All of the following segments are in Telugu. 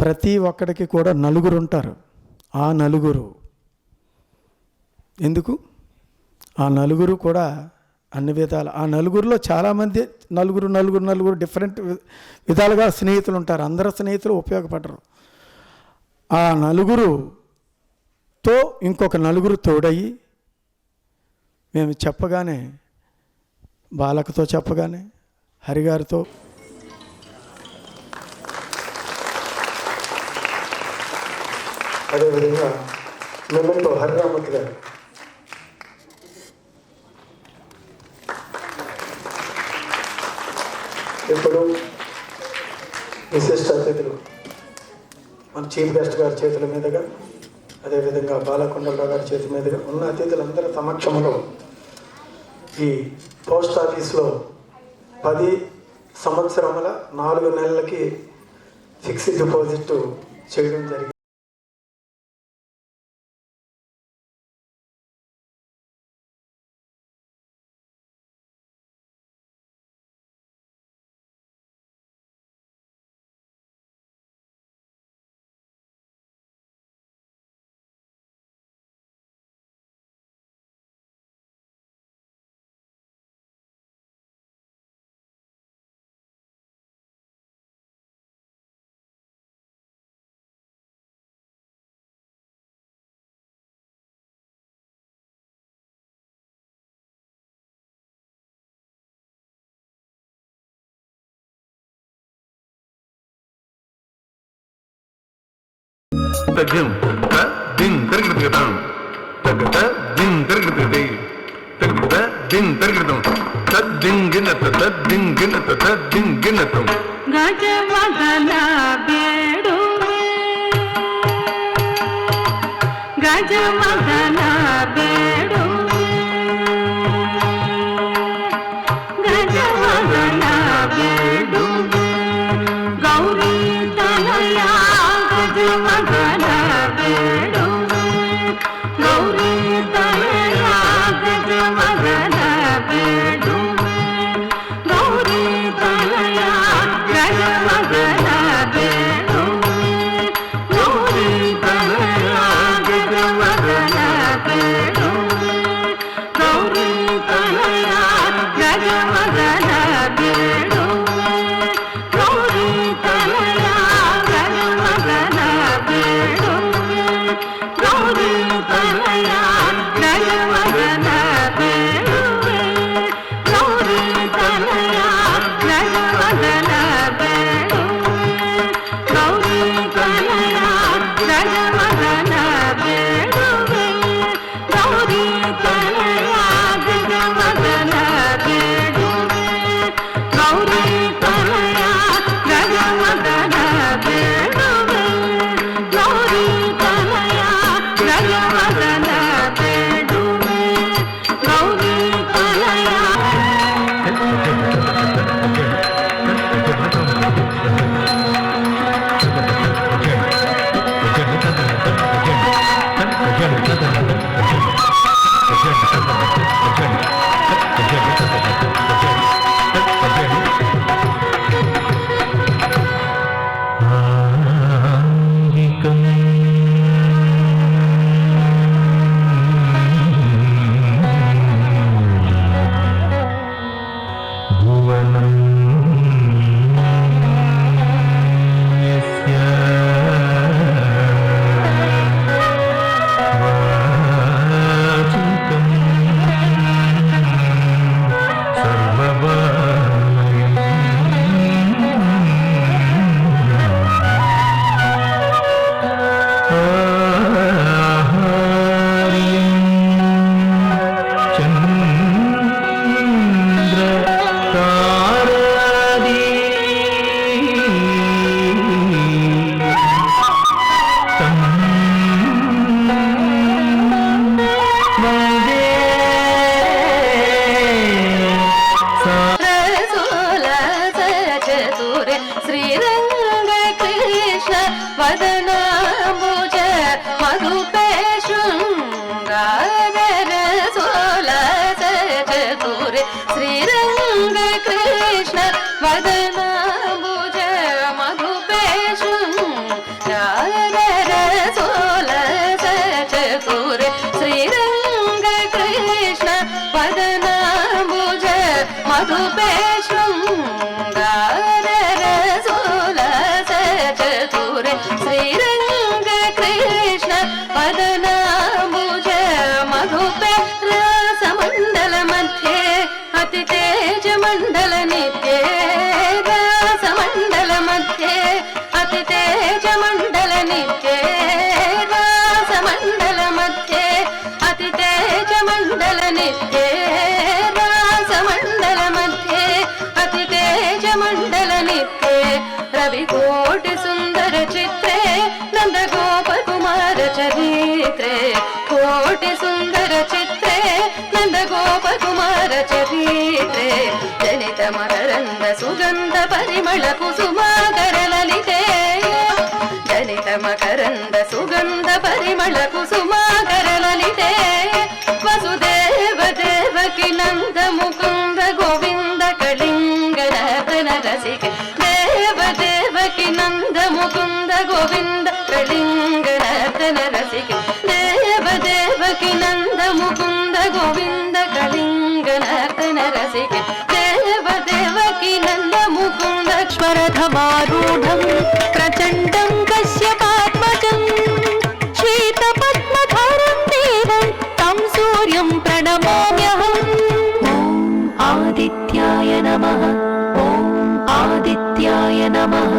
ప్రతి ఒక్కడికి కూడా నలుగురు ఉంటారు. ఆ నలుగురు ఎందుకు? ఆ నలుగురు కూడా అన్ని విధాలు, ఆ నలుగురిలో చాలామంది నలుగురు డిఫరెంట్ విధాలుగా స్నేహితులు ఉంటారు. అందరు స్నేహితులు ఉపయోగపడరు. ఆ నలుగురుతో ఇంకొక నలుగురు తోడయి మేము చెప్పగానే, బాలకతో చెప్పగానే, హరిగారితో, అదేవిధంగా మెమెంటో హరిరామూర్తి గారు, ఇప్పుడు విశిష్ట అతిథులు మన చీఫ్ గెస్ట్ గారి చేతుల మీదుగా, అదేవిధంగా బాలకొండలరావు గారి చేతుల మీదుగా ఉన్న అతిథులందరి సమక్షంలో ఈ పోస్ట్ ఆఫీస్లో 10 సంవత్సరముల 4 నెలలకి ఫిక్స్డ్ డిపాజిట్ చేయడం జరిగింది. తగ్గం దిన్ తరగడం తగ్గ దిన్ తరగదే తగ్గ దిన్ తరగడం తద్దింగినత తద్దింగినత తద్దింగినతం గజమగల బేడువే గజమగల బేడువే గజమగల బేడువే గౌరీ తనయా గజమగల బేడువే గౌరీ తనయా గజమగల బేడువే గౌరీ తనయా గజమగల బేడువే గౌరీ తనయా గజమగల బేడువే గౌరీ తనయా గజమగల బేడువే గౌరీ తనయా గజమగల బేడువే గౌరీ తనయా గజమగల బేడువే గౌరీ తనయా గజమగల బేడువే గౌరీ తనయా గజమగల బేడువే గౌరీ తనయా గజమగల బేడువే గౌరీ తనయా గజమగల బేడువే గౌరీ తనయా గజమగల బేడువే గౌరీ తనయా శ్రీరంగ కృష్ణ వదనాంబుజ మధుపేశృంగారసోల చతురే శ్రీరంగ కృష్ణ వదనాంబుజ మధుపేశృంగారసోల चित्रे रविकोटि सुन्दर चित्रे नन्दगोपकुमार चरित्रे कोटि सुन्दर चित्रे नन्दगोपकुमार चरित्रे जनित मकरन्द सुगन्ध परिमळ कुसुमाकर ललिते जनित मकरन्द सुगन्ध परिमळ कुसुमाकर ललिते वसुदेव देवकी नन्द मुकुन्द गोविन्द कलिङ्ग नर्तन रसिके देव देवकी नन्द मुकुन्द गोविन्द कलिङ्ग नर्तन रसिके देव देवकी नन्द मुकुन्द गोविन्द कलिङ्ग नर्तन रसिके देव देवकी नन्द मुकुन्द स्वरधमारूढं प्रचण्डं कश्यपात्मजं श्वेतपद्मधरं देवं तं सूर्यं प्रणमाम्यहम् ॐ आदित्याय नमः ॐ आदित्याय नमः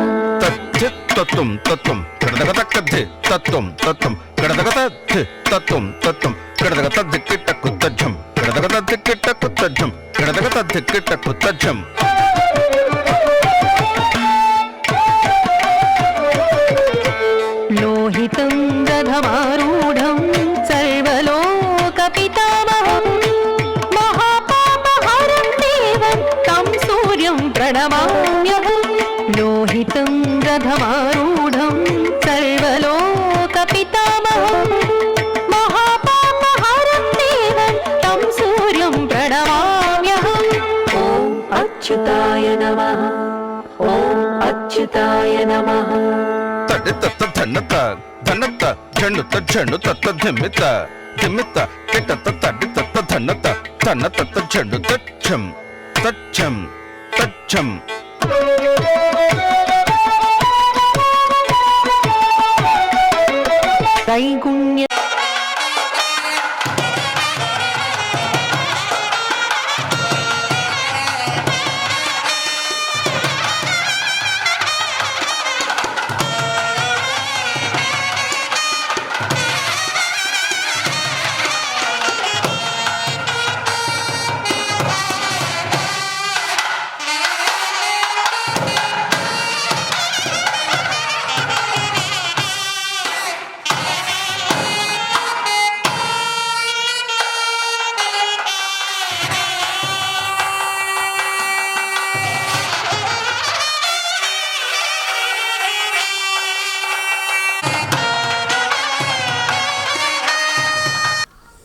तत्त्वं तत्त्वं कडदगतकद्धि तत्त्वं तत्त्वं कडदगतद्धि तत्त्वं तत्त्वं कडदगतद्धिक्किट्टकुत्तज्झं कडदगतद्धिक्किट्टकुत्तज्झं कडदगतद्धिक्किट्टकुत्तज्झं लोहितं रथमारूढं सर्वलोकपितामहं महापापहरं देवं तं सूर्यं प्रणमाम्यहम् लोहितं रथमारूढं सर्वलोकपितामहं महापापहरं देवं तं सूर्यं प्रणमाम्यहम् ॐ अच्युताय नमः ॐ अच्युताय नमः तड्डितत्तद्धन्नत धन्नत झण्डुत झण्डुत धिम्मित धिम्मित किट्टत तड्डितत्तद्धन्नत धन्नत झण्डुत झं तच्छं तच्छं त्रैगुण्य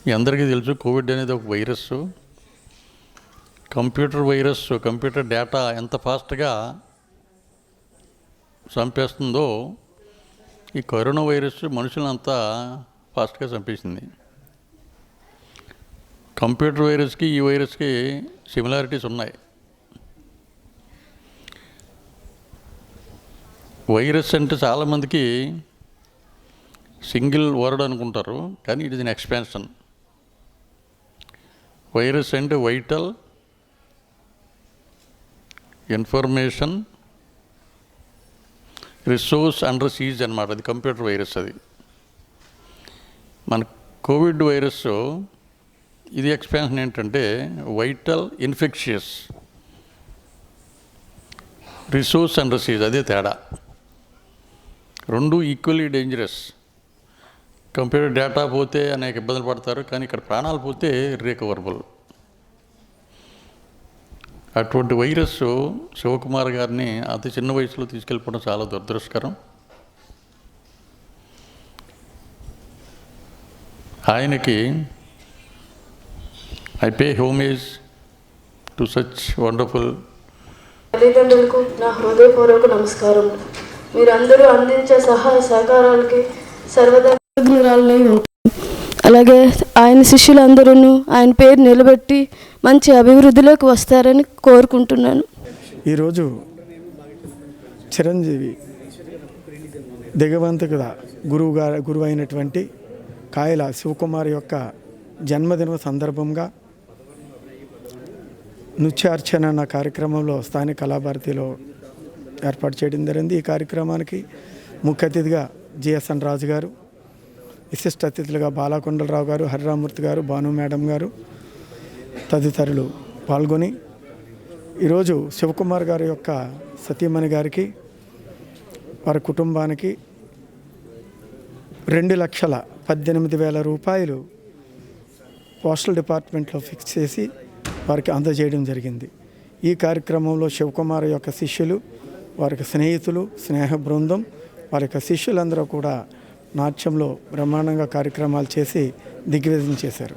మీ అందరికీ తెలుసు కోవిడ్ అనేది ఒక వైరస్. కంప్యూటర్ డేటా ఎంత ఫాస్ట్గా చంపేస్తుందో ఈ కరోనా వైరస్ మనుషులను అంతా ఫాస్ట్గా చంపేసింది. కంప్యూటర్ వైరస్కి ఈ వైరస్కి సిమిలారిటీస్ ఉన్నాయి. వైరస్ అంటే చాలామందికి సింగిల్ వర్డ్ అనుకుంటారు, కానీ it is an expansion. Virus అంటే vital information resource under siege అన్నమాట. అది కంప్యూటర్ వైరస్. అది మన కోవిడ్ వైరస్ ఇది ఎక్స్పాన్షన్ ఏంటంటే vital infectious resource under siege. అదే తేడా. రెండు ఈక్వల్లీ డేంజరస్. కంప్యూటర్ డేటా పోతే అనేక ఇబ్బందులు పడతారు, కానీ ఇక్కడ ప్రాణాలు పోతే రికవరబుల్. అటువంటి వైరస్ శివకుమార్ గారిని అతి చిన్న వయసులో తీసుకెళ్ళిపోవడం చాలా దురదృష్టకరం. ఆయనకి I pay homage to such wonderful. తల్లిదండ్రులకు నా హృదయపూర్వక నమస్కారం. మీరందరూ అందించే సహాయ సహకారాలకి సర్వదా కృతజ్ఞురాలై ఉంటాను. అలాగే ఆయన శిష్యులందరూ ఆయన పేరు నిలబెట్టి మంచి అభివృద్ధిలోకి వస్తారని కోరుకుంటున్నాను. ఈరోజు చిరంజీవి దిగవంతుక గురువు అయినటువంటి కాయల శివకుమార్ యొక్క జన్మదిన సందర్భంగా నృత్యార్చన అన్న కార్యక్రమంలో స్థానిక కళాభారతిలో ఏర్పాటు చేయడం జరిగింది. ఈ కార్యక్రమానికి ముఖ్య అతిథిగా జిఎస్ఎన్ రాజు గారు, విశిష్ట అతిథులుగా బాలకొండలరావు గారు, హరిరామూర్తి గారు, భాను మేడం గారు తదితరులు పాల్గొని ఈరోజు శివకుమార్ గారి యొక్క సతీమణి గారికి వారి కుటుంబానికి 2,18,000 రూపాయలు పోస్టల్ డిపార్ట్మెంట్లో ఫిక్స్ చేసి వారికి అందజేయడం జరిగింది. ఈ కార్యక్రమంలో శివకుమార్ యొక్క శిష్యులు, వారికి స్నేహితులు, స్నేహ బృందం, వారి యొక్క శిష్యులందరూ కూడా నాట్యంలో బ్రహ్మాండంగా కార్యక్రమాలు చేసి దిగ్విజయం చేశారు.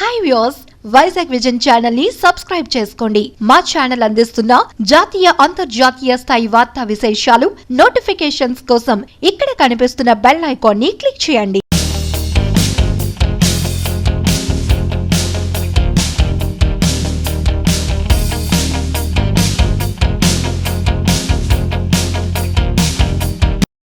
Hi viewers, Vizag vision channel ని సబ్స్క్రైబ్ చేసుకోండి. మా ఛానల్ అందిస్తున్న జాతీయ అంతర్జాతీయ స్థాయి వార్తా విశేషాలు, నోటిఫికేషన్స్ కోసం ఇక్కడ కనిపిస్తున్న బెల్ ఐకాన్ ని క్లిక్ చేయండి.